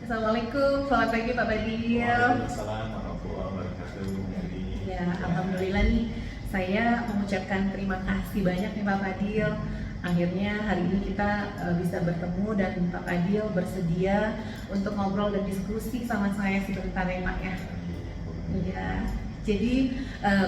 Assalamualaikum, selamat pagi Pak Badil. Waalaikumsalam warahmatullahi wabarakatuh. Ya, alhamdulillah nih, saya mengucapkan terima kasih banyak nih Pak Badil. Akhirnya hari ini kita bisa bertemu dan Pak Badil bersedia untuk ngobrol dan diskusi sama saya sebentar ya Pak ya. Ya, jadi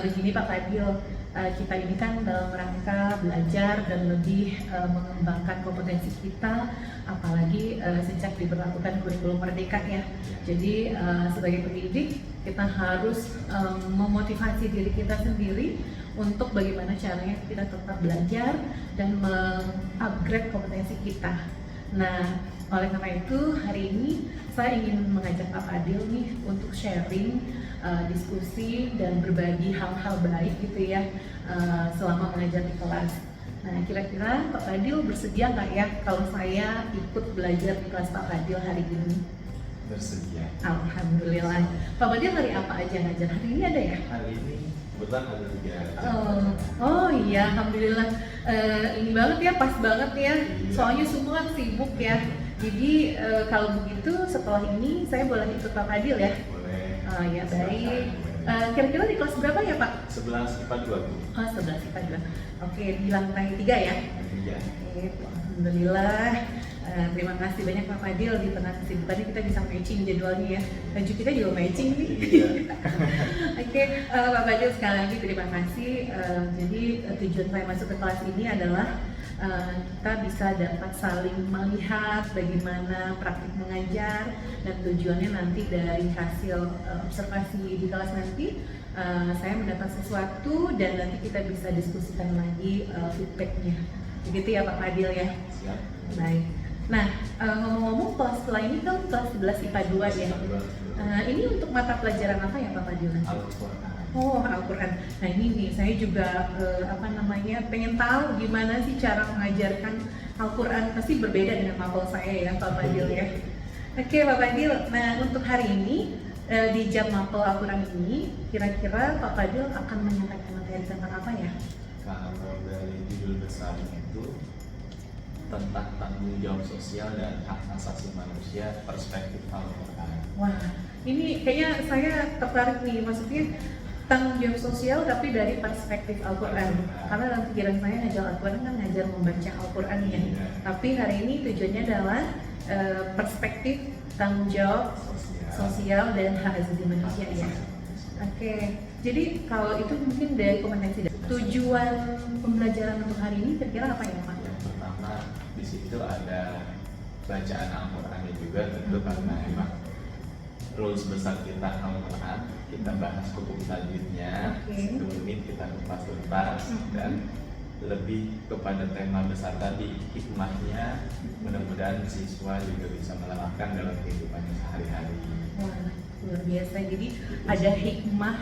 begini Pak Badil, kita ini kan dalam rangka belajar dan lebih mengembangkan kompetensi kita, apalagi sejak diberlakukan kurikulum merdeka ya. Jadi sebagai pendidik kita harus memotivasi diri kita sendiri untuk bagaimana caranya kita tetap belajar dan mengupgrade kompetensi kita. Nah, oleh karena itu hari ini saya ingin mengajak Pak Fadil nih untuk sharing, diskusi dan berbagi hal-hal baik gitu ya selama mengajar di kelas. Nah, kira-kira Pak Fadil bersedia nggak ya kalau saya ikut belajar di kelas Pak Fadil hari ini? Bersedia. Alhamdulillah. Pak Fadil hari apa aja ngajar? Hari ini ada ya? Hari ini kebetulan ada 3 Oh iya, alhamdulillah. Ini banget ya, pas banget ya. Soalnya semua sibuk ya. Jadi kalau begitu setelah ini saya boleh ikut Pak Fadil ya? Boleh. Oh ya baik. Kira-kira di kelas berapa ya Pak? 11 IPA 2 Bu. Oh 11 IPA 2. Oke, di lantai 3 ya? Iya. Oke, alhamdulillah. Terima kasih banyak Pak Fadil, di tengah kesibukannya kita bisa matching jadwalnya ya. Baju kita juga matching nih. Iya. Oke, Pak Fadil sekali lagi terima kasih. Jadi tujuan saya masuk ke kelas ini adalah kita bisa dapat saling melihat bagaimana praktik mengajar, dan tujuannya nanti dari hasil observasi di kelas nanti saya mendapat sesuatu dan nanti kita bisa diskusikan lagi feedbacknya. Begitu ya Pak Fadil ya? Siap. Baik. Nah, ngomong-ngomong kelas setelah ini kan kelas 11 IPA 2 ya? Ini untuk mata pelajaran apa ya Pak Fadil? Al-Quran. Oh, Al-Quran. Nah ini nih, saya juga pengen tahu gimana sih cara mengajarkan Al-Quran. Pasti berbeda dengan mapel saya ya Pak Fadil ya. Oke Pak Fadil, nah untuk hari ini di jam mapel Al-Quran ini, kira-kira Pak Fadil akan menyampaikan materi tentang apa ya? Kalau dari judul besarnya itu tentang tanggung jawab sosial dan hak asasi manusia perspektif Al-Quran. Wah, ini kayaknya saya tertarik nih, maksudnya tanggung jawab sosial tapi dari perspektif Al-Quran. Karena dalam pikiran saya ngajar Al-Quran kan ngajar membaca Al-Quran ya. Tapi hari ini tujuannya adalah perspektif tanggung jawab sosial dan hak asasi manusia ya. Oke, jadi kalau itu mungkin dari kompetensi. Tujuan pembelajaran untuk hari ini kira-kira apa ya Pak? Yang pertama di situ ada bacaan Al-Qurannya juga, tentu karena emang rules besar kita Al-Quran, kita bahas hukum tajwidnya, kemudian kita kupas tuntas dan lebih kepada tema besar tadi, hikmahnya. Mudah-mudahan siswa juga bisa menerapkan dalam kehidupannya sehari-hari. Wah, luar biasa. Jadi ada hikmah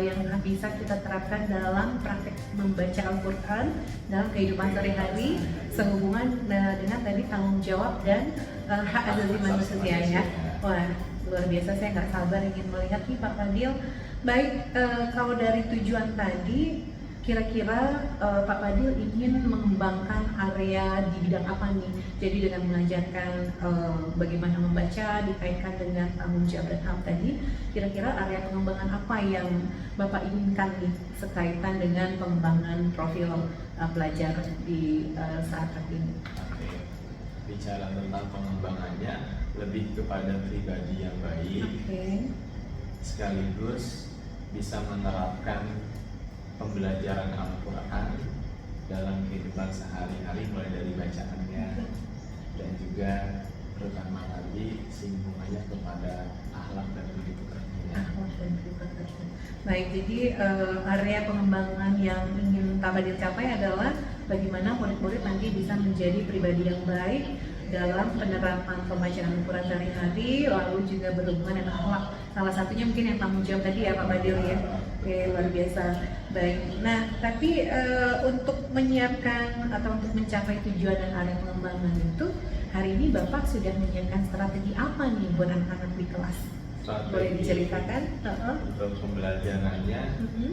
yang bisa kita terapkan dalam praktek membaca Al-Quran dalam kehidupan sehari-hari sehubungan dengan tadi tanggung jawab dan hak asasi manusia ya. Wah, luar biasa, saya nggak sabar ingin melihat nih Pak Fadil. Baik, kalau dari tujuan tadi, kira-kira Pak Fadil ingin mengembangkan area di bidang apa nih? Jadi dengan mengajarkan bagaimana membaca dikaitkan dengan tanggung jawab dan hak tadi, kira-kira area pengembangan apa yang Bapak inginkan nih sekaitan dengan pengembangan profil pelajar di saat ini? Oke. Bicara tentang pengembangannya, lebih kepada pribadi yang baik, sekaligus bisa menerapkan pembelajaran Al-Quran dalam kehidupan sehari-hari, mulai dari bacaannya dan juga terutama lagi singgungannya kepada akhlak dan kehidupannya. Baik, jadi area pengembangan yang ingin Pak Fadil capai adalah bagaimana murid-murid nanti bisa menjadi pribadi yang baik dalam penerapan pembacaan Al-Quran sehari-hari, lalu juga berhubungan dengan akhlak. Salah satunya mungkin yang tanggung jawab tadi ya Pak Fadil ya. Oke, luar biasa. Baik. Nah, tapi untuk menyiapkan atau untuk mencapai tujuan dan area pengembangan itu, hari ini Bapak sudah menyiapkan strategi apa nih buat anak-anak di kelas? Boleh diceritakan? Untuk pembelajarannya,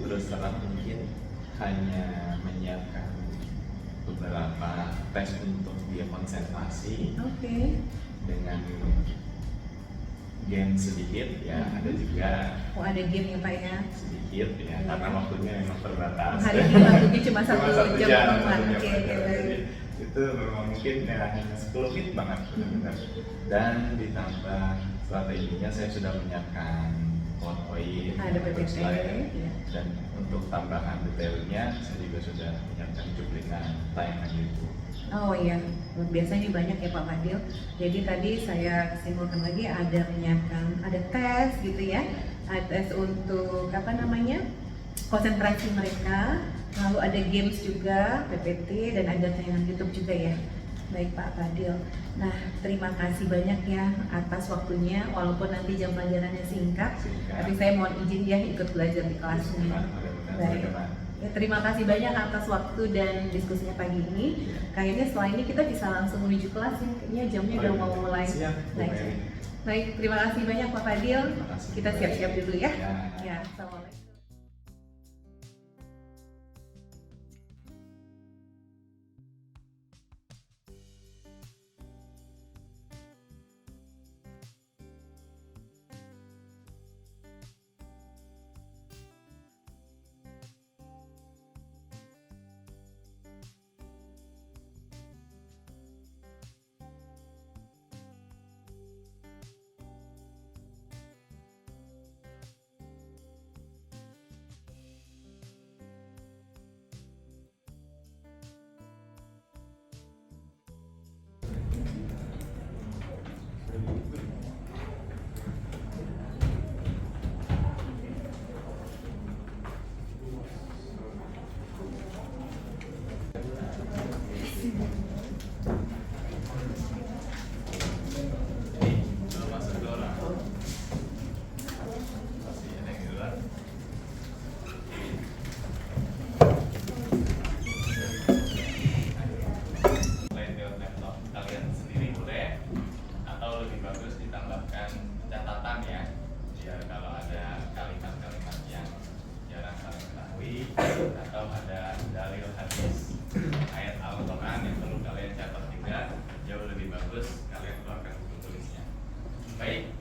terus terang mungkin hanya menyiapkan beberapa tes untuk dia konsentrasi dengan game sedikit ya, ada juga Oh, ada game ya Pak ya? sedikit ya, karena waktunya memang terbatas. Hari ini waktunya cuma satu jam jam doang. aja. Oke, Jadi itu memang mungkin ya hanya 10 menit banget benar-benar. Dan ditambah strateginya saya sudah menyiapkan PowerPoint, Ada PPT, slide, ya. dan untuk tambahan detailnya saya juga sudah menyiapkan cuplikan tayangan YouTube. Oh iya, biasanya banyak ya Pak Fadil. Jadi tadi saya simpulkan lagi ada menyiapkan, ada tes gitu ya, ada tes untuk apa namanya konsentrasi mereka, lalu ada games juga, PPT, dan ada tayangan YouTube juga ya. Baik Pak Fadil. Nah, terima kasih banyak ya atas waktunya, walaupun nanti jam pelajarannya singkat, tapi saya mohon izin ya ikut belajar di kelasnya. Baik. Ya, terima kasih banyak atas waktu dan diskusinya pagi ini. Kayaknya setelah ini kita bisa langsung menuju kelas ya. Kayaknya jamnya udah mau mulai. Baik. Baik, terima kasih banyak Pak Fadil. Kita siap-siap dulu ya. Ya, assalamualaikum. Atau ada dalil hadis ayat Al-Quran yang perlu kalian catat juga, jauh lebih bagus kalian keluarkan buku tulisnya. Baik,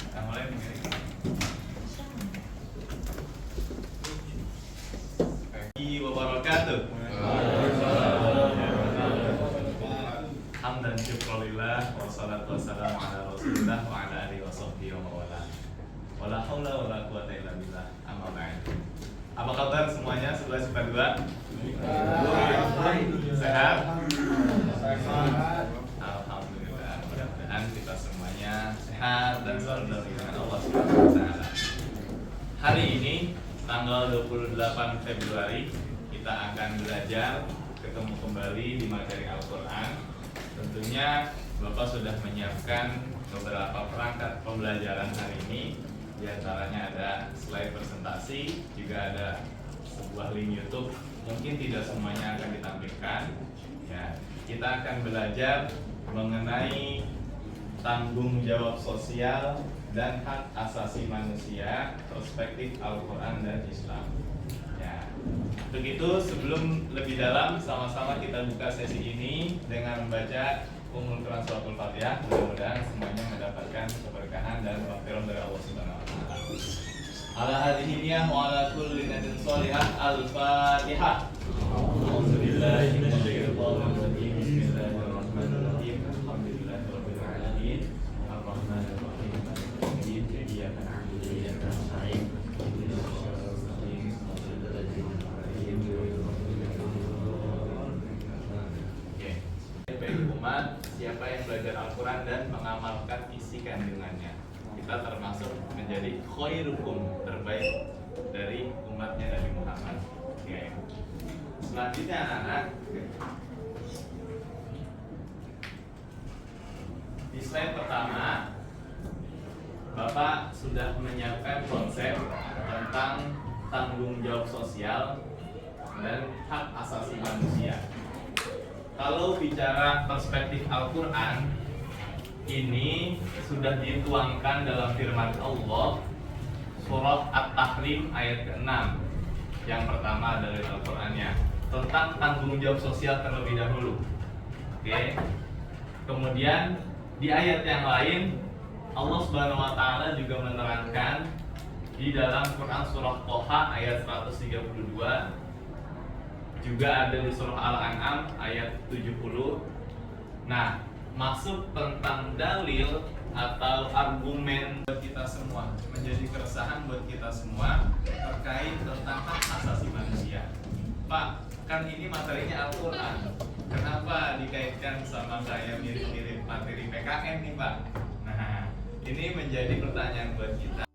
kita mulai mengenai wabarakatuh. Hamdan syukurillah wassalatu wassalamu ala rasulillah wa ala alihi wa sahbihi wa mawala. Wala haula wala quwata illa billah. Amma ba'd. Apa kabar semuanya? 11/2. Sehat? Alhamdulillah. Mudah-mudahan kita semuanya sehat dan selalu dalam lindungan Allah Subhanahu wa taala. Hari ini tanggal 28 Februari kita akan belajar ketemu kembali di materi Al-Qur'an. Tentunya Bapak sudah menyiapkan beberapa perangkat pembelajaran hari ini. Di antaranya ada slide presentasi, juga ada sebuah link YouTube. Mungkin tidak semuanya akan ditampilkan. Ya, kita akan belajar mengenai tanggung jawab sosial dan hak asasi manusia, perspektif Al-Quran dan Islam. Ya, untuk itu sebelum lebih dalam, sama-sama kita buka sesi ini dengan membaca Ummul Quran Surah Al-Fatihah. Mudah-mudahan semuanya mendapatkan keberkahan dan rahmat dari Allah Subhanahu wa taala. Ala hadhihi niyyah wa ala kulli niyatin shalihah. Al-Fatihah. A'udzubillahi minasyaitonir rajim. Bismillahirrahmanirrahim. Alhamdulillahirabbil alamin. Arrahmanir rahim. Maliki yaumiddin. Iyyaka na'budu wa iyyaka nasta'in. Ihdinas siratal mustaqim. Baik umat, siapa yang belajar Al-Quran dan mengamalkan isi kandungannya, kita termasuk menjadi khairukum, terbaik dari umatnya Nabi Muhammad. Oke. Selanjutnya anak-anak, di slide pertama Bapak sudah menyiapkan konsep tentang tanggung jawab sosial dan hak asasi manusia. Kalau bicara perspektif Al-Quran, ini sudah dituangkan dalam firman Allah Surah At-Tahrim ayat ke-6. Yang pertama dari Al-Qurannya tentang tanggung jawab sosial terlebih dahulu. Oke. Kemudian di ayat yang lain Allah Subhanahu wa taala juga menerangkan di dalam Quran surah Toha ayat 132, juga ada di surah Al-An'am ayat 70. Nah, maksud tentang dalil atau argumen buat kita semua, menjadi keresahan buat kita semua terkait tentang hak asasi manusia. Pak, kan ini materinya Al-Quran, kenapa dikaitkan sama saya mirip-mirip materi PKN nih Pak? Nah, ini menjadi pertanyaan buat kita.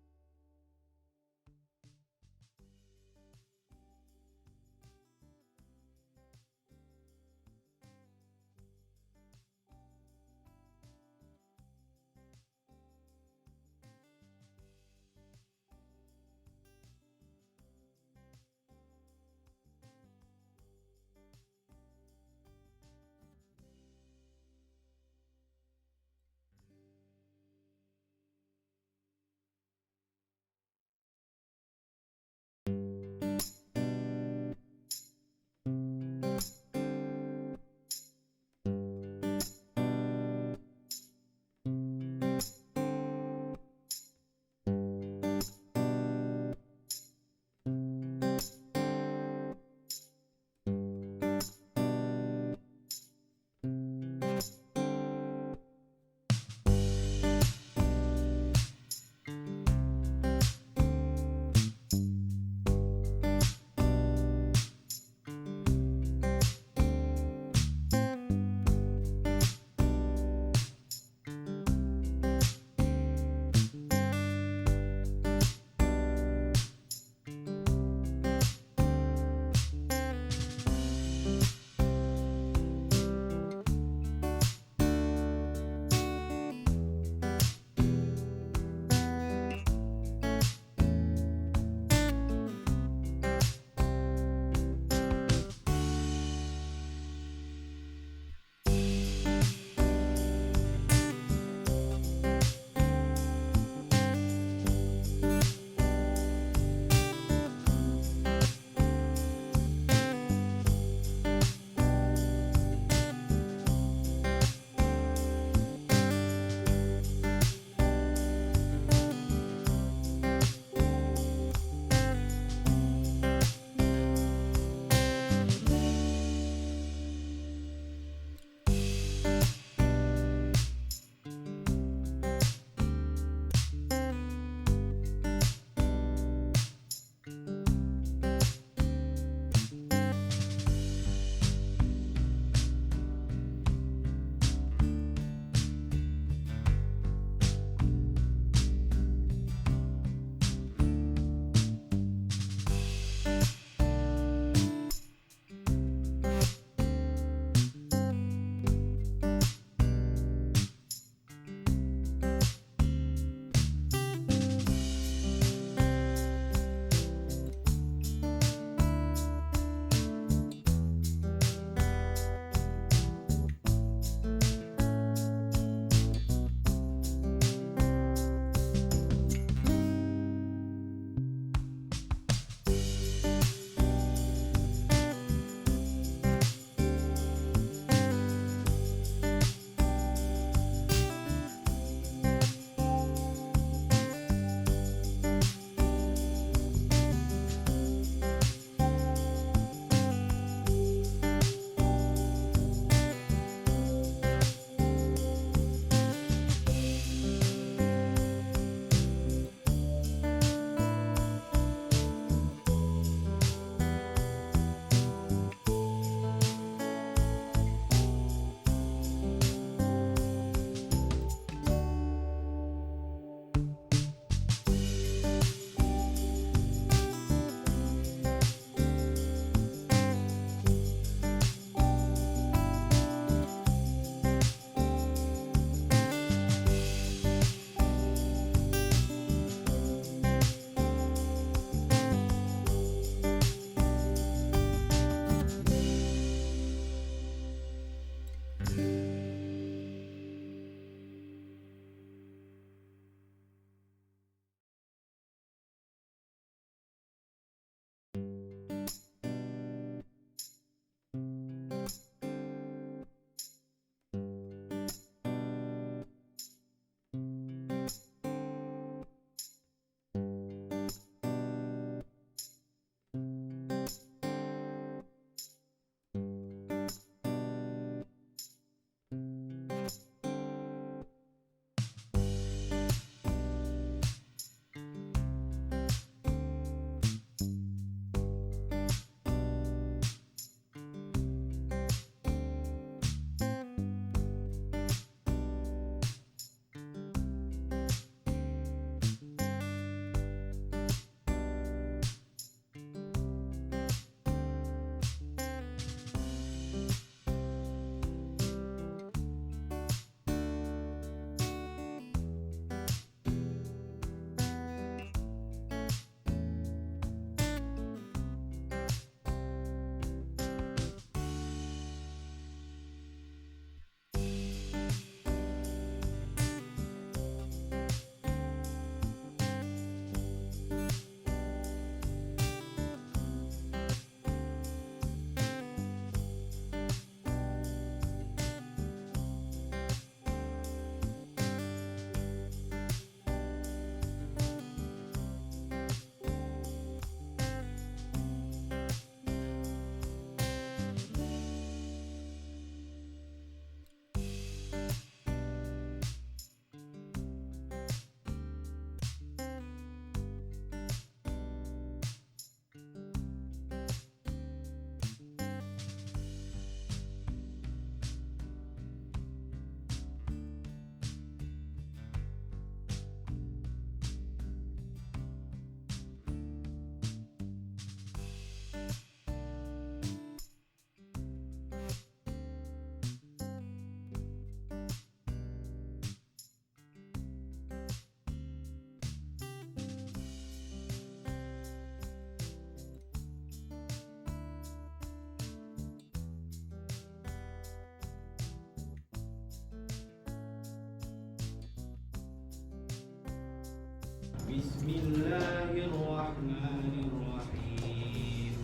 Bismillahirrahmanirrahim.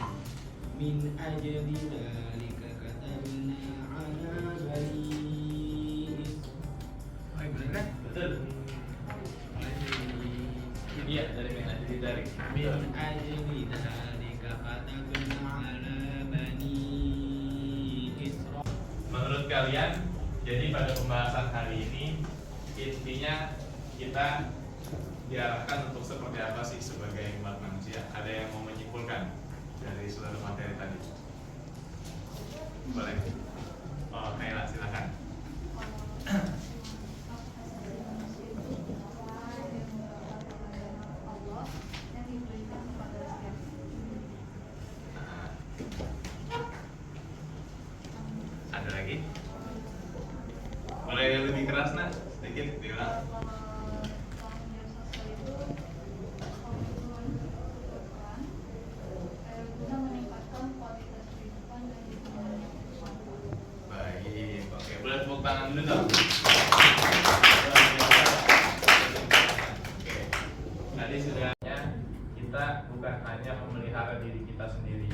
Min ajli dzalika katabna ala bani Betul kan? Betul. Iya, dari min ajli dari. min ajli dzalika katabna ala bani Israil. Menurut kalian, jadi pada pembahasan hari ini intinya kita diarahkan untuk seperti apa sih sebagai umat manusia? Ada yang mau menyimpulkan dari seluruh materi tadi? Boleh. Oh, Kaila, silakan. Ada lagi? Boleh lebih keras nak? Sedikit bilang. Baik, oke. Boleh tepuk tangan dulu dong. Oke. Tadi sudahnya kita bukan hanya memelihara diri kita sendiri,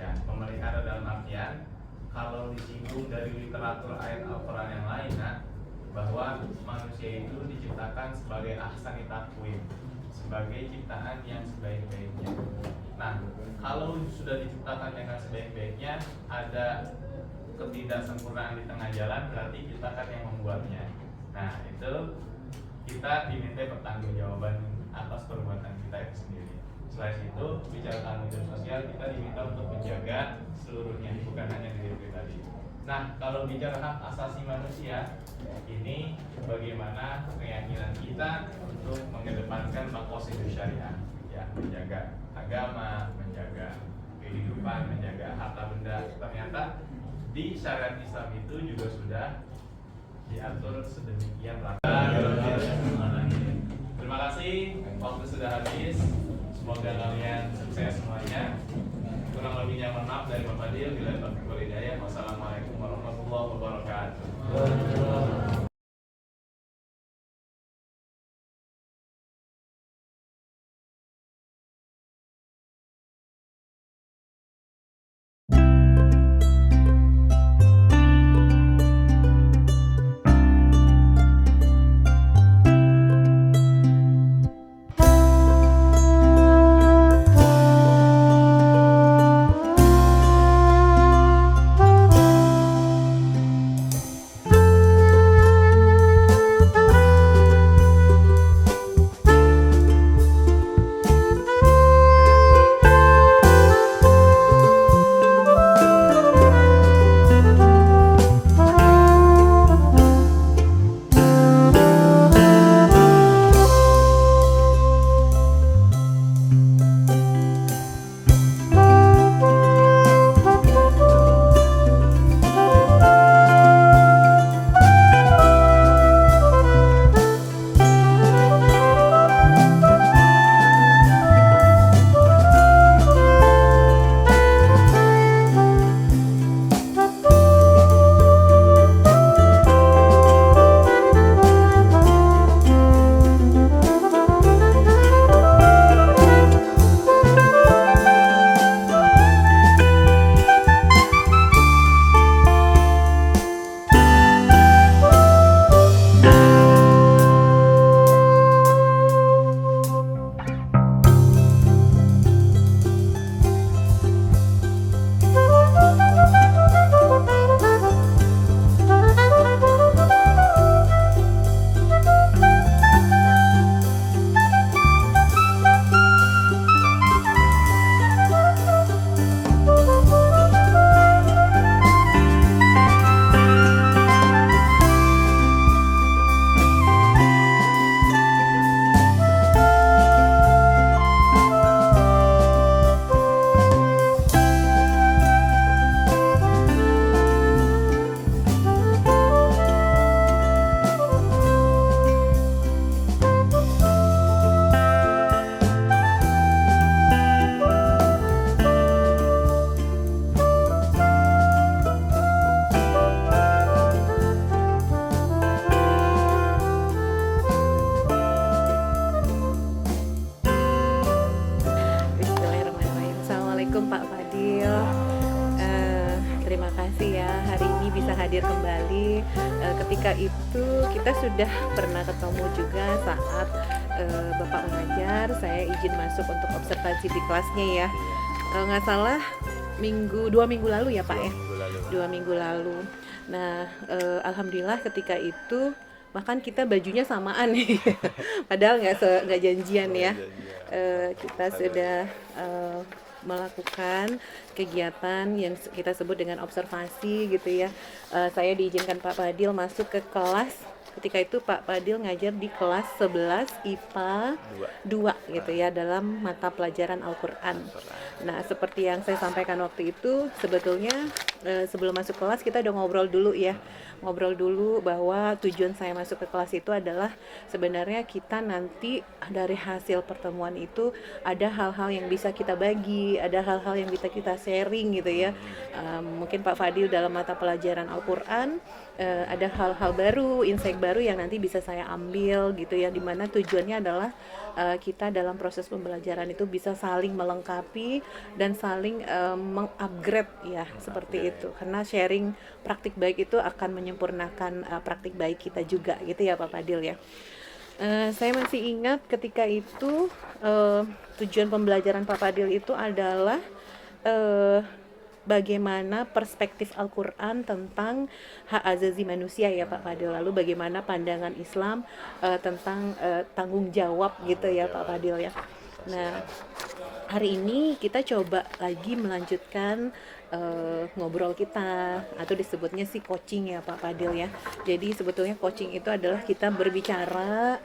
ya, memelihara dalam artian kalau disinggung dari literatur ayat Al-Quran yang lain, bahwa manusia itu diciptakan sebagai ahsani taqwim, sebagai ciptaan yang sebaik-baiknya. Nah, kalau sudah diciptakan dengan sebaik-baiknya, ada ketidaksempurnaan di tengah jalan, berarti kita kan yang membuatnya. Nah, itu kita diminta pertanggungjawaban atas perbuatan kita itu sendiri. Selain itu, bicara tanggung jawab sosial, kita diminta untuk menjaga seluruhnya, bukan hanya diri pribadi. Nah, kalau bicara hak asasi manusia, ini bagaimana keyakinan kita untuk mengedepankan maqasid syariah, ya, menjaga agama, menjaga kehidupan, menjaga harta benda. Ternyata di syariat Islam itu juga sudah diatur sedemikian rupa. Terima kasih, waktu sudah habis. Semoga kalian sukses semuanya. Kurang lebihnya mohon maaf dari Bapak Fadil. Bila taufiq wal hidayah. Wassalamualaikum warahmatullahi wabarakatuh. hadir kembali. Ketika itu kita sudah pernah ketemu juga saat Bapak mengajar, saya izin masuk untuk observasi di kelasnya ya. Kalau nggak salah 2 minggu lalu ya Pak ya? 2 minggu lalu. Nah, alhamdulillah ketika itu bahkan kita bajunya samaan nih, padahal nggak janjian ya. Kita sudah melakukan kegiatan yang kita sebut dengan observasi gitu ya. Saya diizinkan Pak Fadil masuk ke kelas. Ketika itu Pak Fadil ngajar di kelas 11 IPA 2 gitu ya, dalam mata pelajaran Al-Quran. Nah, seperti yang saya sampaikan waktu itu, sebetulnya sebelum masuk kelas kita udah ngobrol dulu ya. Ngobrol dulu bahwa tujuan saya masuk ke kelas itu adalah sebenarnya kita nanti dari hasil pertemuan itu ada hal-hal yang bisa kita bagi, ada hal-hal yang bisa kita sharing gitu ya. Mungkin Pak Fadil dalam mata pelajaran Al-Quran ada hal-hal baru, insight baru yang nanti bisa saya ambil gitu ya, dimana tujuannya adalah kita dalam proses pembelajaran itu bisa saling melengkapi dan saling mengupgrade ya, seperti itu, karena sharing praktik baik itu akan menyempurnakan praktik baik kita juga gitu ya Pak Fadil ya. Saya masih ingat ketika itu tujuan pembelajaran Pak Fadil itu adalah bagaimana perspektif Al-Quran tentang hak azazi manusia ya Pak Fadil, lalu bagaimana pandangan Islam tentang tanggung jawab gitu ya Pak Fadil ya. Nah, hari ini kita coba lagi melanjutkan ngobrol kita, atau disebutnya sih coaching ya Pak Fadil ya. Jadi sebetulnya coaching itu adalah kita berbicara,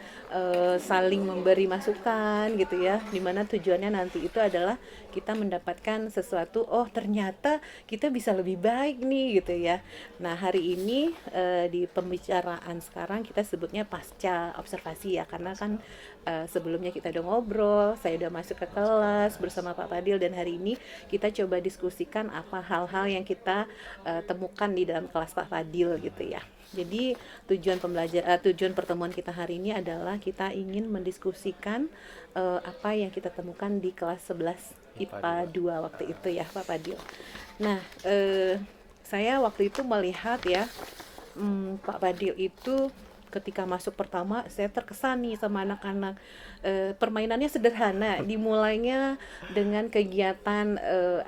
saling memberi masukan gitu ya, dimana tujuannya nanti itu adalah kita mendapatkan sesuatu, oh ternyata kita bisa lebih baik nih gitu ya. Nah, hari ini di pembicaraan sekarang kita sebutnya pasca observasi ya, karena kan sebelumnya kita udah ngobrol, saya udah masuk ke kelas bersama Pak Fadil, dan hari ini kita coba diskusikan apa hal-hal yang kita temukan di dalam kelas Pak Fadil gitu ya. Jadi tujuan pertemuan kita hari ini adalah kita ingin mendiskusikan apa yang kita temukan di kelas 11 IPA 2 waktu itu ya Pak Fadil. Nah, saya waktu itu melihat ya, Pak Fadil itu ketika masuk pertama saya terkesan nih sama anak-anak. Permainannya sederhana, dimulainya dengan kegiatan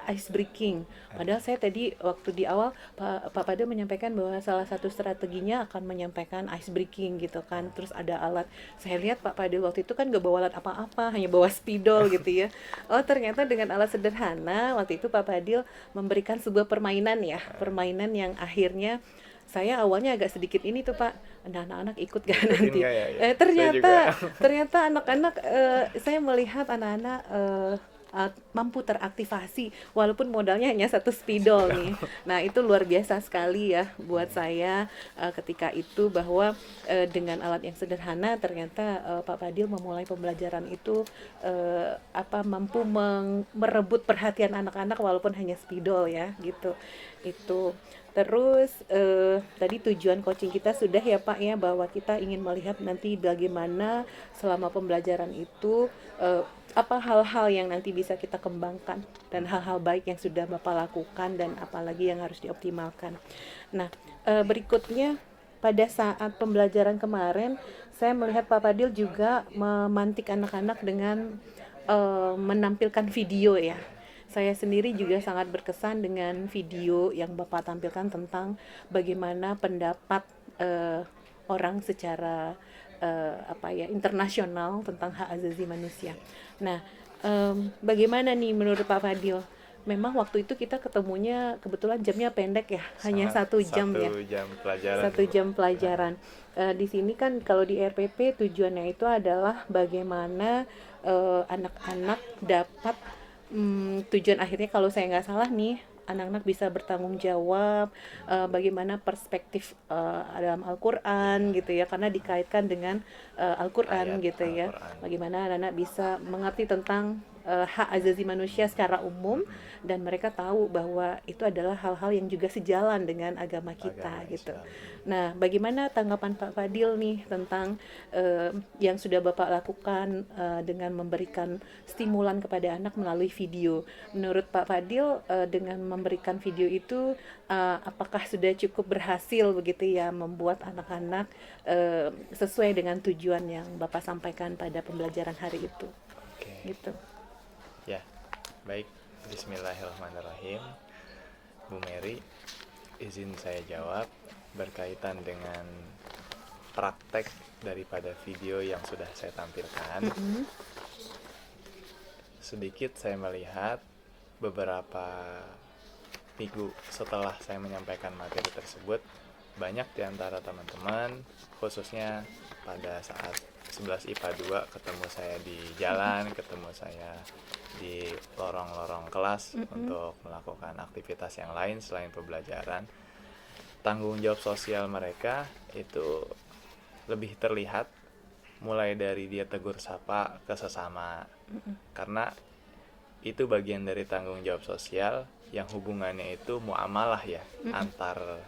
ice breaking. Padahal saya tadi waktu di awal Pak Fadil menyampaikan bahwa salah satu strateginya akan menyampaikan ice breaking gitu kan. Terus ada alat, saya lihat Pak Fadil waktu itu kan gak bawa alat apa-apa, hanya bawa spidol gitu ya. Oh ternyata dengan alat sederhana waktu itu Pak Fadil memberikan sebuah permainan ya, permainan yang akhirnya saya awalnya agak sedikit ini tuh Pak, anak-anak ikut gak nanti? Ternyata anak-anak, saya melihat anak-anak mampu teraktivasi walaupun modalnya hanya 1 spidol nih. Nah itu luar biasa sekali ya buat saya ketika itu, bahwa dengan alat yang sederhana ternyata Pak Fadil memulai pembelajaran itu mampu merebut perhatian anak-anak walaupun hanya spidol ya gitu. Itu terus tadi tujuan coaching kita sudah ya Pak ya, bahwa kita ingin melihat nanti bagaimana selama pembelajaran itu apa hal-hal yang nanti bisa kita kembangkan, dan hal-hal baik yang sudah Bapak lakukan dan apalagi yang harus dioptimalkan. Nah, berikutnya pada saat pembelajaran kemarin saya melihat Pak Fadil juga memantik anak-anak dengan menampilkan video ya. Saya sendiri juga sangat berkesan dengan video yang Bapak tampilkan tentang bagaimana pendapat orang secara internasional tentang hak asasi manusia. Nah, bagaimana nih menurut Pak Fadil? Memang waktu itu kita ketemunya kebetulan jamnya pendek ya, hanya 1 jam ya. 1 jam pelajaran. Di sini kan kalau di RPP tujuannya itu adalah bagaimana anak-anak dapat tujuan akhirnya kalau saya nggak salah nih, anak-anak bisa bertanggung jawab bagaimana perspektif dalam Al-Quran gitu ya, karena dikaitkan dengan Al-Quran gitu ya. Bagaimana anak-anak bisa mengerti tentang hak asasi manusia secara umum, dan mereka tahu bahwa itu adalah hal-hal yang juga sejalan dengan agama kita Agama gitu. Islam. Nah, bagaimana tanggapan Pak Fadil nih tentang yang sudah Bapak lakukan dengan memberikan stimulan kepada anak melalui video? Menurut Pak Fadil, dengan memberikan video itu apakah sudah cukup berhasil begitu ya membuat anak-anak sesuai dengan tujuan yang Bapak sampaikan pada pembelajaran hari itu? Oke. Gitu. Ya, baik. Bismillahirrahmanirrahim. Bu Mary, izin saya jawab berkaitan dengan praktek daripada video yang sudah saya tampilkan. Sedikit saya melihat beberapa minggu setelah saya menyampaikan materi tersebut, banyak di antara teman-teman, khususnya pada saat 11 IPA 2 ketemu saya di jalan, ketemu saya di lorong-lorong kelas untuk melakukan aktivitas yang lain selain pembelajaran, tanggung jawab sosial mereka itu lebih terlihat mulai dari dia tegur sapa ke sesama, karena itu bagian dari tanggung jawab sosial yang hubungannya itu muamalah ya, antar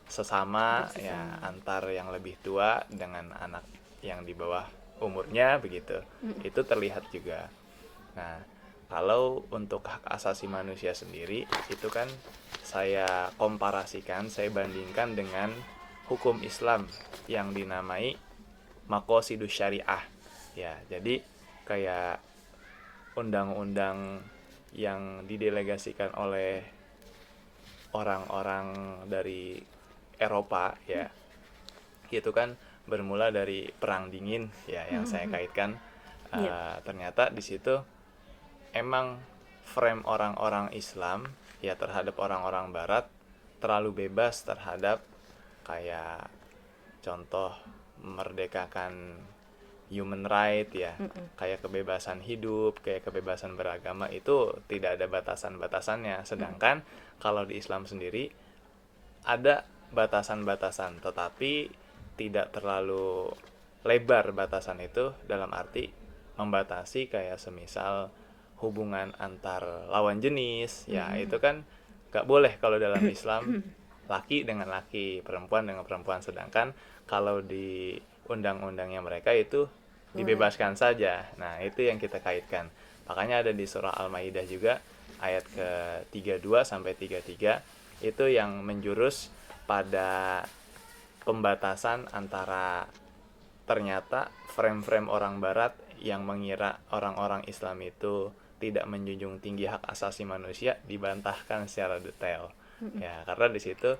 sesama ya, antar yang lebih tua dengan anak yang di bawah umurnya begitu. Itu terlihat juga. Nah, kalau untuk hak asasi manusia sendiri itu kan saya komparasikan, saya bandingkan dengan hukum Islam yang dinamai maqasidus syariah. Ya, jadi kayak undang-undang yang didelegasikan oleh orang-orang dari Eropa ya, itu kan bermula dari perang dingin ya, yang saya kaitkan. Ternyata di situ emang frame orang-orang Islam ya terhadap orang-orang Barat terlalu bebas terhadap kayak contoh merdekakan human right ya, kayak kebebasan hidup, kayak kebebasan beragama itu tidak ada batasan-batasannya. Sedangkan kalau di Islam sendiri ada batasan-batasan, tetapi tidak terlalu lebar batasan itu, dalam arti membatasi kayak semisal hubungan antar lawan jenis ya, itu kan gak boleh kalau dalam Islam, laki dengan laki, perempuan dengan perempuan. Sedangkan kalau di undang-undangnya mereka itu dibebaskan saja. Nah, itu yang kita kaitkan. Makanya ada di surah Al-Maidah juga ayat ke-32 sampai 33 itu yang menjurus pada pembatasan antara ternyata frame-frame orang Barat yang mengira orang-orang Islam itu tidak menjunjung tinggi hak asasi manusia dibantahkan secara detail. Ya, karena di situ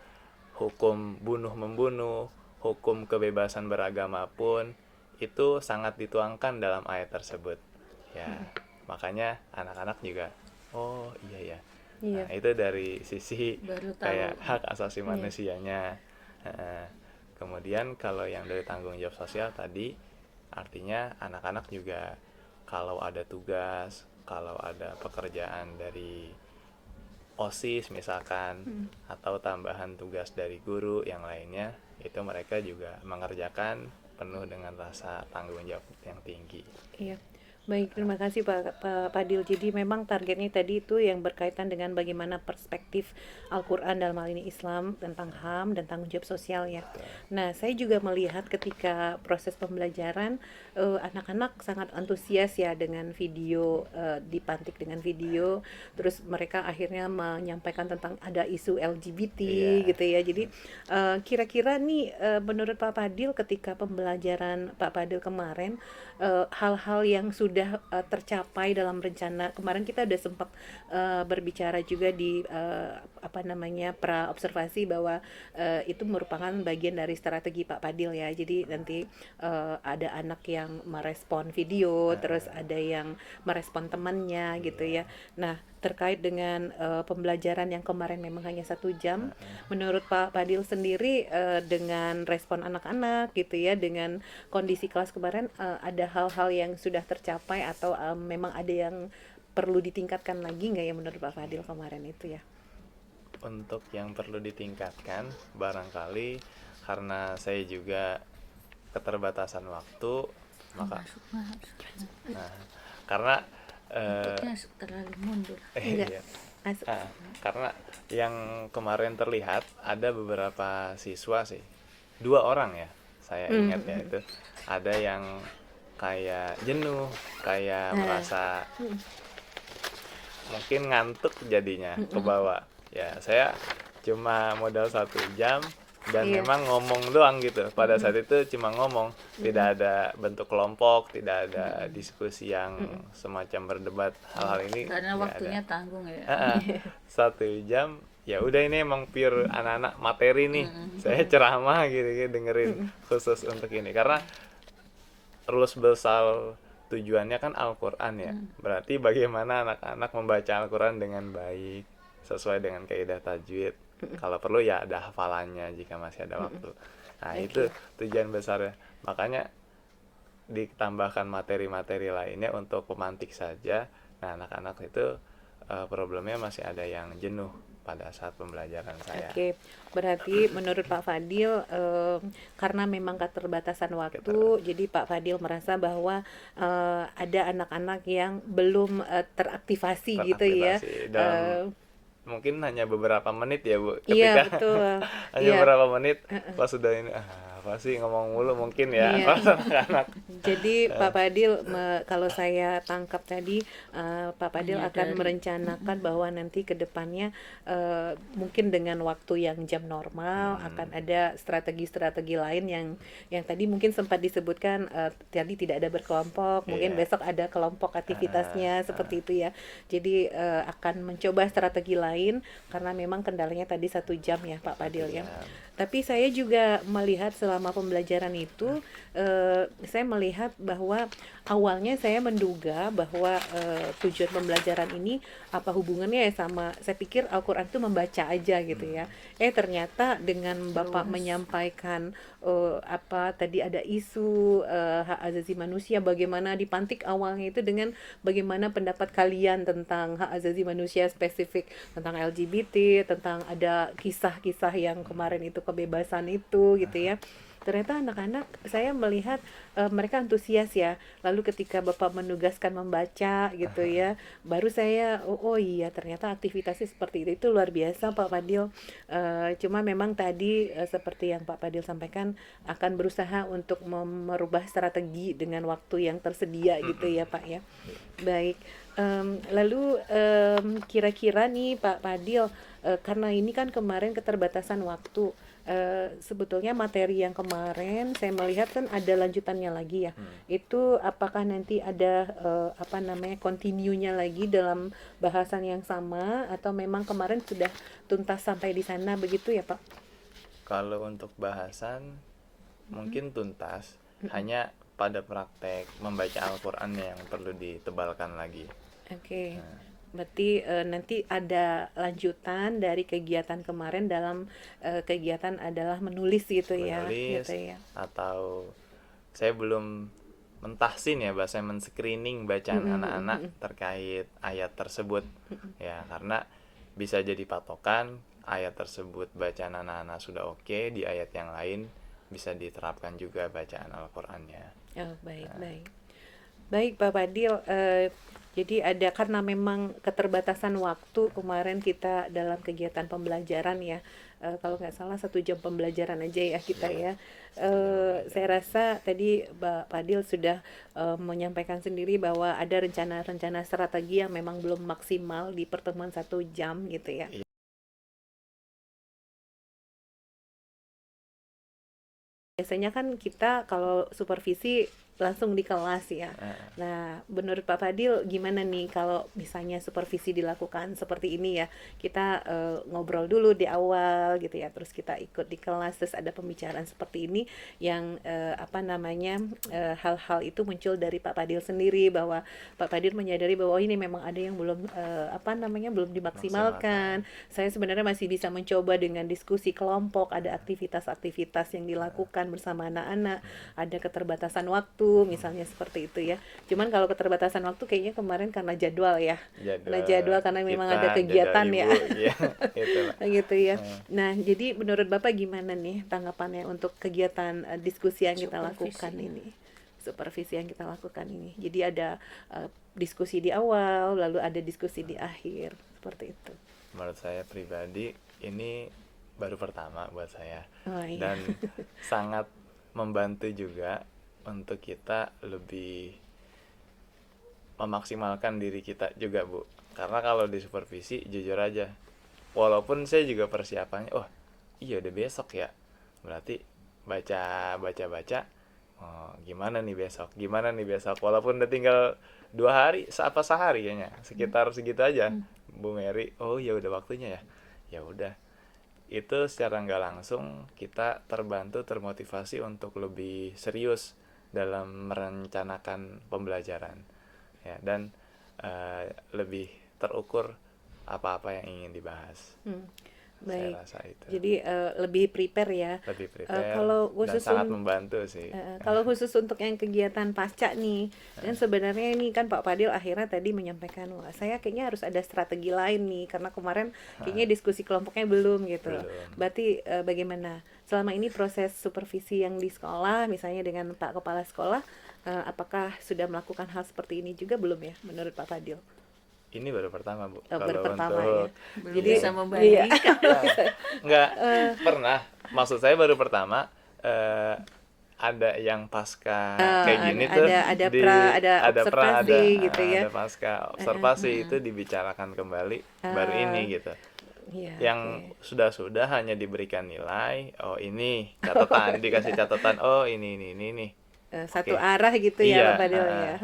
hukum bunuh membunuh, hukum kebebasan beragama pun itu sangat dituangkan dalam ayat tersebut. Ya, makanya anak-anak juga oh iya ya. Nah, itu dari sisi kayak hak asasi manusianya. Kemudian kalau yang dari tanggung jawab sosial tadi, artinya anak-anak juga kalau ada tugas, kalau ada pekerjaan dari OSIS misalkan, atau tambahan tugas dari guru yang lainnya, itu mereka juga mengerjakan penuh dengan rasa tanggung jawab yang tinggi. Iya. Baik, terima kasih Pak Padil. Jadi memang targetnya tadi itu yang berkaitan dengan bagaimana perspektif Al-Quran dalam hal ini Islam tentang HAM dan tanggung jawab sosial ya. Nah, saya juga melihat ketika proses pembelajaran anak-anak sangat antusias ya dengan video, dipantik dengan video, terus mereka akhirnya menyampaikan tentang ada isu LGBT gitu ya. Jadi kira-kira nih menurut Pak Padil ketika pembelajaran Pak Padil kemarin, hal-hal yang sudah tercapai dalam rencana kemarin, kita udah sempat berbicara juga di pra observasi bahwa itu merupakan bagian dari strategi Pak Padil ya. Jadi nanti ada anak yang merespon video, terus ada yang merespon temannya gitu ya. Nah, terkait dengan pembelajaran yang kemarin memang hanya 1 jam, menurut Pak Padil sendiri dengan respon anak-anak gitu ya, dengan kondisi kelas kemarin, ada hal-hal yang sudah tercapai atau memang ada yang perlu ditingkatkan lagi nggak ya menurut Pak Fadil kemarin itu ya? Untuk yang perlu ditingkatkan barangkali karena saya juga keterbatasan waktu, maka karena Bentuknya terlalu mundur. Enggak. Iya. Masuk. Karena yang kemarin terlihat ada beberapa siswa sih, 2 orang ya, saya ingat ya itu, ada yang kayak jenuh, kayak merasa mungkin ngantuk jadinya ke bawah. Ya saya cuma modal 1 jam dan Iya. memang ngomong doang gitu. Pada saat itu cuma ngomong, tidak ada bentuk kelompok, tidak ada diskusi yang semacam berdebat hal-hal ini. Karena nggak waktunya ada. tanggung ya. 1 jam ya udah, ini emang pure anak-anak materi nih. Saya ceramah gitu dengerin khusus untuk ini karena rules besar tujuannya kan Al-Quran ya. Berarti bagaimana anak-anak membaca Al-Quran dengan baik sesuai dengan kaidah tajwid. Kalau perlu ya ada hafalannya jika masih ada waktu. Nah, itu tujuan besarnya. Makanya ditambahkan materi-materi lainnya untuk pemantik saja. Nah, anak-anak itu problemnya masih ada yang jenuh pada saat pembelajaran saya. Oke, berarti menurut Pak Fadil karena memang keterbatasan waktu, jadi Pak Fadil merasa bahwa ada anak-anak yang belum teraktivasi gitu ya. Teraktivasi dalam mungkin hanya beberapa menit ya Bu, Iya, ketika betul. hanya Iya. beberapa menit pas sudah ini apa sih ngomong mulu mungkin ya. Iya. Pas anak-anak Jadi Pak Fadil, kalau saya tangkap tadi, Pak Fadil akan Menyadari. merencanakan bahwa nanti ke depannya mungkin dengan waktu yang jam normal akan ada strategi-strategi lain yang tadi mungkin sempat disebutkan, tadi tidak ada berkelompok, mungkin Iya. besok ada kelompok aktivitasnya seperti itu ya. Jadi akan mencoba strategi lain karena memang kendalanya tadi 1 jam ya Pak Fadil ya. Tapi saya juga melihat selama pembelajaran itu, saya melihat bahwa awalnya saya menduga bahwa tujuan pembelajaran ini apa hubungannya ya sama, saya pikir Al-Quran itu membaca aja gitu ya. Ternyata dengan Bapak menyampaikan apa tadi ada isu hak asasi manusia, bagaimana dipantik awalnya itu dengan bagaimana pendapat kalian tentang hak asasi manusia spesifik tentang LGBT, tentang ada kisah-kisah yang kemarin itu kebebasan itu gitu ya. Ternyata anak-anak saya melihat mereka antusias ya. Lalu ketika Bapak menugaskan membaca gitu ya, baru saya oh iya ternyata aktivitasnya seperti itu luar biasa Pak Fadil. Cuma memang tadi seperti yang Pak Fadil sampaikan akan berusaha untuk merubah strategi dengan waktu yang tersedia gitu ya Pak ya. Baik. Lalu kira-kira nih Pak Fadil, karena ini kan kemarin keterbatasan waktu, sebetulnya materi yang kemarin saya melihat kan ada lanjutannya lagi ya. Itu apakah nanti ada apa namanya continue-nya lagi dalam bahasan yang sama atau memang kemarin sudah tuntas sampai di sana begitu ya Pak? Kalau untuk bahasan mungkin tuntas, hanya pada praktek membaca Al-Quran yang perlu ditebalkan lagi. Oke. Berarti nanti ada lanjutan dari kegiatan kemarin dalam kegiatan adalah menulis gitu ya, Menulis gitu ya. atau saya belum mentahsin ya bahasa men-screening bacaan anak-anak terkait ayat tersebut ya, karena bisa jadi patokan ayat tersebut bacaan anak-anak sudah oke, di ayat yang lain bisa diterapkan juga bacaan Al-Qur'annya. Oh, baik. Baik Pak Fadil, jadi ada karena memang keterbatasan waktu kemarin kita dalam kegiatan pembelajaran ya, kalau nggak salah 1 jam pembelajaran aja ya kita ya. Saya rasa tadi Pak Fadil sudah menyampaikan sendiri bahwa ada rencana-rencana strategi yang memang belum maksimal di pertemuan 1 jam gitu ya. Biasanya kan kita kalau supervisi langsung di kelas ya. Nah, menurut Pak Fadil gimana nih kalau misalnya supervisi dilakukan seperti ini ya? Kita ngobrol dulu di awal gitu ya, terus kita ikut di kelas, terus ada pembicaraan seperti ini yang apa namanya hal-hal itu muncul dari Pak Fadil sendiri, bahwa Pak Fadil menyadari bahwa ini memang ada yang belum apa namanya belum dimaksimalkan. Saya sebenarnya masih bisa mencoba dengan diskusi kelompok, ada aktivitas-aktivitas yang dilakukan bersama anak-anak, ada keterbatasan waktu misalnya seperti itu ya. Cuman kalau keterbatasan waktu kayaknya kemarin karena jadwal ya. Karena memang kita, ada kegiatan jadwal ya. ibu, ya itulah. Gitu ya. Nah, jadi menurut Bapak gimana nih tanggapannya untuk kegiatan diskusi yang kita Supervisi. lakukan ini? supervisi yang kita lakukan ini. Jadi ada diskusi di awal, lalu ada diskusi di akhir, seperti itu. Menurut saya pribadi ini baru pertama buat saya. Oh, iya. Dan sangat membantu juga untuk kita lebih memaksimalkan diri kita juga, Bu. Karena kalau di supervisi jujur aja, walaupun saya juga persiapannya, oh iya udah besok ya, berarti baca oh, gimana nih besok, walaupun udah tinggal 2 hari sehari kayaknya, sekitar segitu aja, Bu Mary, oh ya udah waktunya ya udah. Itu secara nggak langsung kita termotivasi untuk lebih serius dalam merencanakan pembelajaran ya, dan lebih terukur apa-apa yang ingin dibahas. Baik. Saya rasa itu. Jadi lebih prepare ya. Lebih prepare kalau dan khusus sangat membantu sih. Kalau khusus untuk yang kegiatan pasca nih, dan sebenarnya ini kan Pak Fadil akhirnya tadi menyampaikan, wah saya kayaknya harus ada strategi lain nih, karena kemarin kayaknya diskusi kelompoknya belum gitu. Berarti bagaimana selama ini proses supervisi yang di sekolah, misalnya dengan Pak Kepala Sekolah, apakah sudah melakukan hal seperti ini juga belum ya menurut Pak Fadil? Ini baru pertama, Bu. Baru pertama untuk ya. Belum Jadi bisa membandingkan. nggak pernah. Maksud saya baru pertama, ada yang pasca kayak gini tuh ada observasi gitu ya. Ada pasca observasi itu dibicarakan kembali baru ini gitu. Iya, Yang sudah hanya diberikan nilai, oh ini catatan, dikasih catatan, oh ini nih. Satu Oke. arah gitu Iya, ya Pak Fadil ya.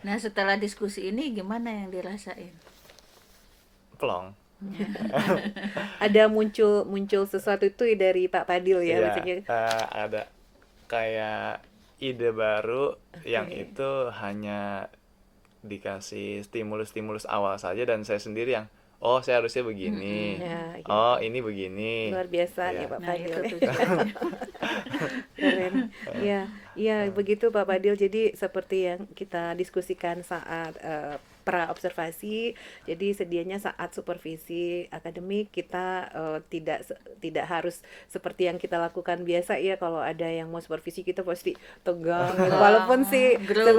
Nah setelah diskusi ini gimana yang dirasain? Plong. Ada muncul sesuatu itu dari Pak Fadil ya, Iya, maksudnya. ada kayak ide baru yang itu hanya dikasih stimulus awal saja, dan saya sendiri yang oh saya harusnya begini, Ya, gitu. oh ini begini. Luar biasa Iya. nih Pak Nah Fadil. itu tujuannya. Keren. Iya begitu Pak Fadil. Jadi seperti yang kita diskusikan saat pra observasi, jadi sedianya saat supervisi akademik kita tidak harus seperti yang kita lakukan biasa ya. Kalau ada yang mau supervisi kita pasti tegang. Walaupun sih grogi.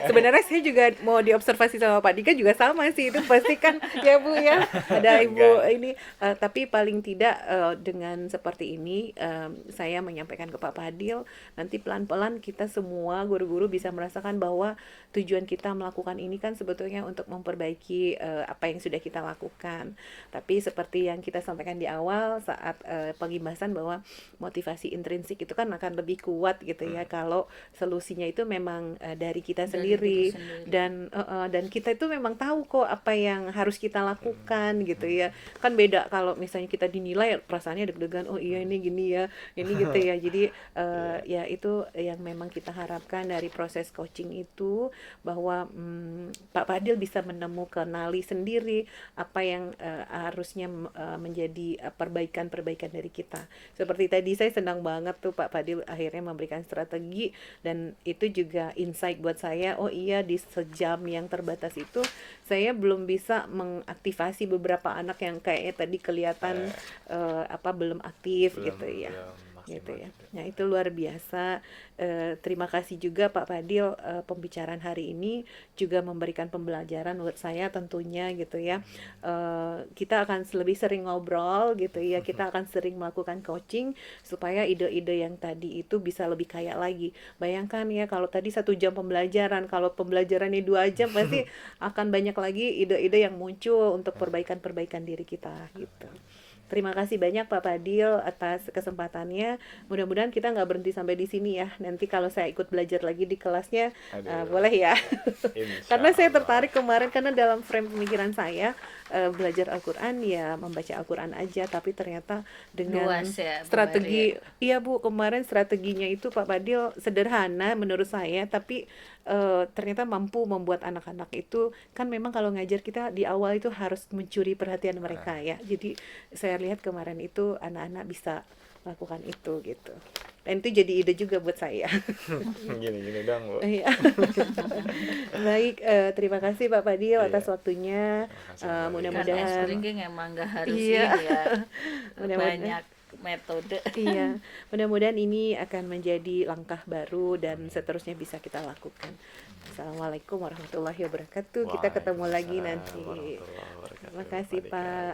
sebenarnya saya juga mau diobservasi sama Pak Dika juga sama sih, itu pasti kan ya Bu ya. Ada Ibu ini tapi paling tidak dengan seperti ini saya menyampaikan ke Pak Fadil, nanti pelan-pelan kita semua guru-guru bisa merasakan bahwa tujuan kita melakukan ini kan sebetulnya untuk memperbaiki apa yang sudah kita lakukan. Tapi seperti yang kita sampaikan di awal saat pembahasan bahwa motivasi intrinsik itu kan akan lebih kuat gitu ya kalau solusinya itu memang dari kita sendiri, dan kita itu memang tahu kok apa yang harus kita lakukan gitu ya. Kan beda kalau misalnya kita dinilai perasaannya deg-degan, oh iya ini gini ya, ini gitu ya. Jadi ya itu yang memang kita harapkan dari proses coaching itu, bahwa Pak Fadil bisa menemukan nali sendiri apa yang harusnya menjadi perbaikan dari kita. Seperti tadi saya senang banget tuh Pak Fadil akhirnya memberikan strategi, dan itu juga insight buat saya. Oh iya, di sejam yang terbatas itu saya belum bisa mengaktifasi beberapa anak yang kayaknya tadi kelihatan belum aktif gitu ya. Gitu ya. Nah itu luar biasa. Terima kasih juga Pak Fadil, pembicaraan hari ini juga memberikan pembelajaran buat saya tentunya gitu ya. Kita akan lebih sering ngobrol gitu ya, kita akan sering melakukan coaching supaya ide-ide yang tadi itu bisa lebih kaya lagi. Bayangkan ya kalau tadi 1 jam pembelajaran, kalau pembelajarannya 2 jam pasti akan banyak lagi ide-ide yang muncul untuk perbaikan diri kita gitu. Terima kasih banyak Pak Fadil atas kesempatannya. Mudah-mudahan kita nggak berhenti sampai di sini ya. Nanti kalau saya ikut belajar lagi di kelasnya, boleh ya. Karena saya tertarik kemarin, karena dalam frame pemikiran saya belajar Al-Quran ya membaca Al-Quran aja, tapi ternyata dengan luas ya, strategi. Iya Bu, kemarin strateginya itu Pak Fadil sederhana menurut saya, tapi ternyata mampu membuat anak-anak itu, kan memang kalau ngajar kita di awal itu harus mencuri perhatian mereka ya. Jadi saya lihat kemarin itu anak-anak bisa lakukan itu gitu, dan itu jadi ide juga buat saya. Gini dong Bu. Iya. Baik, terima kasih Pak Fadil atas waktunya. Karena Mudah-mudahan streaming emang nggak harus Iya. ini ya Mudah-mudahan banyak metode. Iya, mudah-mudahan ini akan menjadi langkah baru dan seterusnya bisa kita lakukan. Assalamualaikum warahmatullahi wabarakatuh. Kita ketemu lagi nanti. Waalaikumsalam warahmatullahi wabarakatuh. Terima kasih, Pak.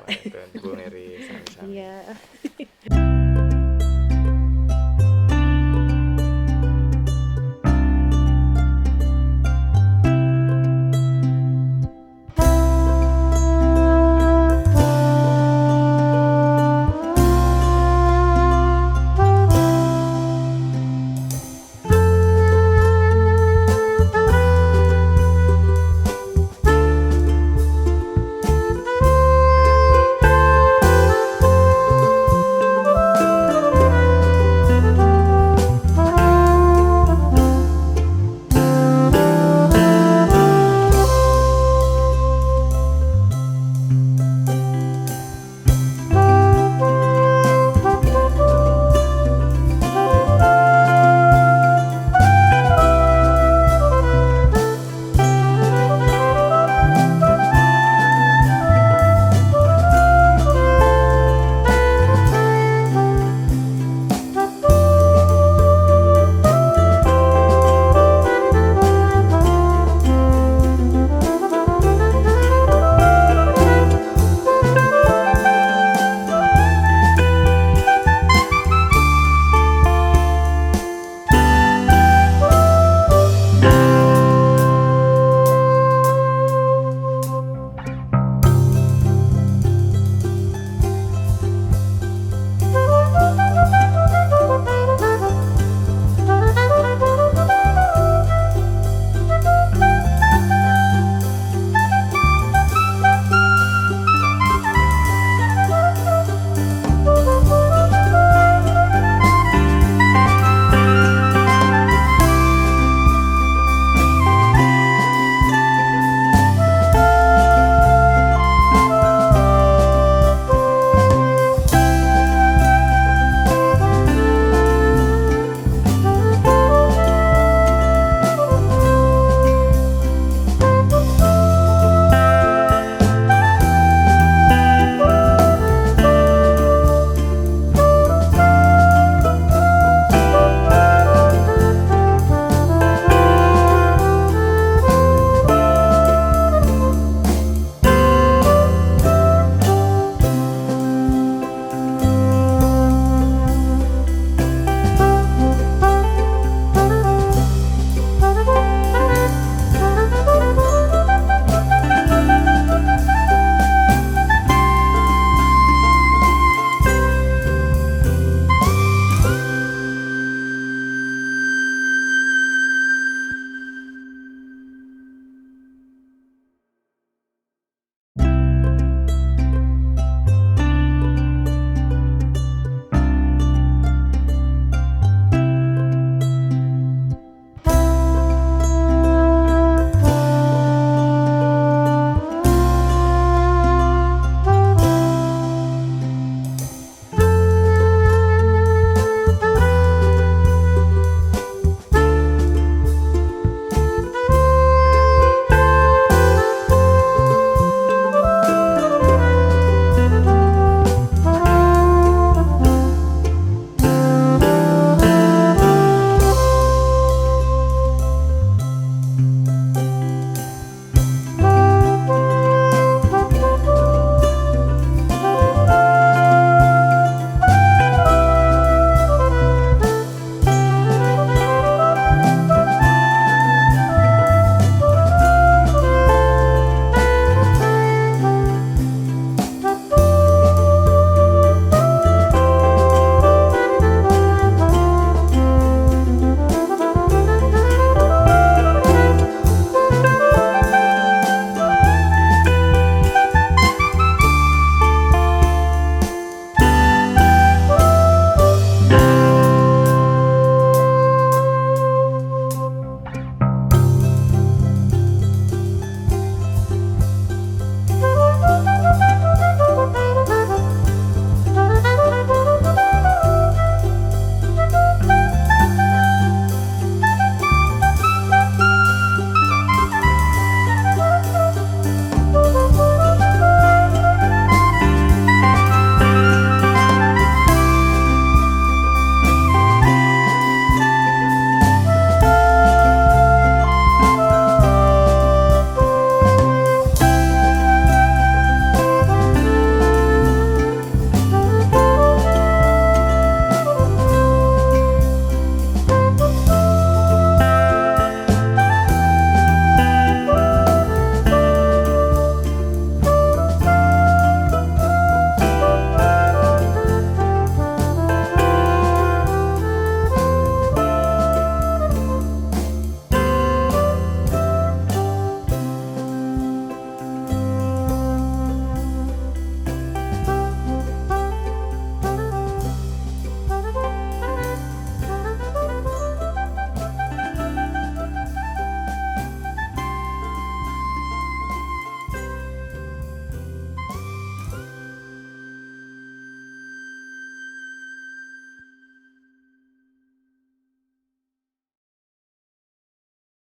Bu Mary, sami-sami. Iya.